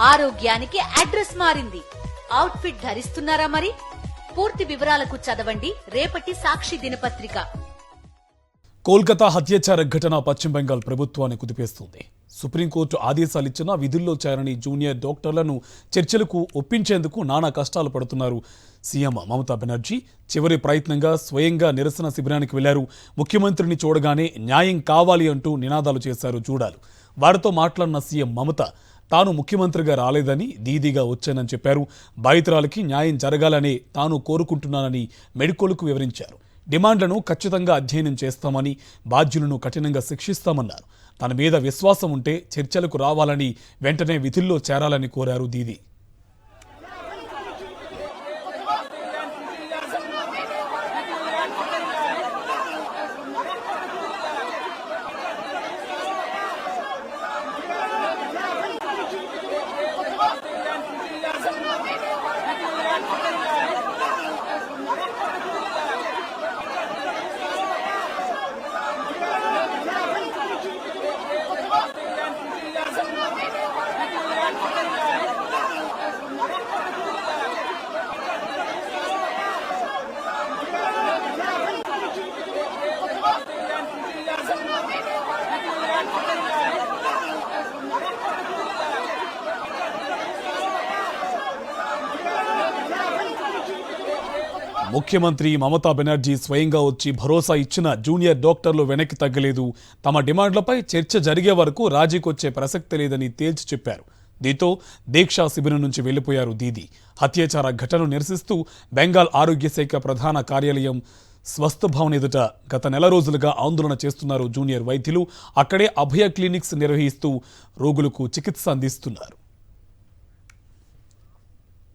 ఆరోగ్యానికి అడ్రస్ మారింది. అవుట్ఫిట్ ధరిస్తున్నారా మరి? పూర్తి వివరాలకు చదవండి రేపటి సాక్షి దినపత్రిక. కోల్కతా హత్యాచార ఘటన పశ్చిమ బెంగాల్ ప్రభుత్వాన్ని కుదిపేస్తుంది. సుప్రీంకోర్టు ఆదేశాలిచ్చినా విధుల్లో చేరని జూనియర్ డాక్టర్లను చర్చలకు ఒప్పించేందుకు నానా కష్టాలు పడుతున్నారు సీఎం మమతా బెనర్జీ. చివరి ప్రయత్నంగా స్వయంగా నిరసన శిబిరానికి వెళ్లారు. ముఖ్యమంత్రిని చూడగానే న్యాయం కావాలి అంటూ నినాదాలు చేశారు జూడాలు. వారితో మాట్లాడిన సీఎం మమత తాను ముఖ్యమంత్రిగా రాలేదని దీదీగా వచ్చానని చెప్పారు. బాధితురాలకి న్యాయం జరగాలని తాను కోరుకుంటున్నానని మెడికోలుకు వివరించారు. డిమాండ్లను ఖచ్చితంగా అధ్యయనం చేస్తామని, బాధ్యులను కఠినంగా శిక్షిస్తామన్నారు. తన మీద విశ్వాసం ఉంటే చర్చలకు రావాలని, వెంటనే విధుల్లో చేరాలని కోరారు దీదీ. ముఖ్యమంత్రి మమతా బెనర్జీ స్వయంగా వచ్చి భరోసా ఇచ్చిన జూనియర్ డాక్టర్లు వెనక్కి తగ్గలేదు. తమ డిమాండ్లపై చర్చ జరిగే వరకు రాజీకొచ్చే ప్రసక్తి లేదని తేల్చి చెప్పారు. దీంతో దీక్షా శిబిరం నుంచి వెళ్లిపోయారు దీదీ. హత్యాచార ఘటనను నిరసిస్తూ బెంగాల్ ఆరోగ్య శాఖ ప్రధాన కార్యాలయం స్వస్థ భవన్ ఎదుట గత నెల రోజులుగా ఆందోళన చేస్తున్నారు జూనియర్ వైద్యులు. అక్కడే అభయ క్లినిక్స్ నిర్వహిస్తూ రోగులకు చికిత్స అందిస్తున్నారు.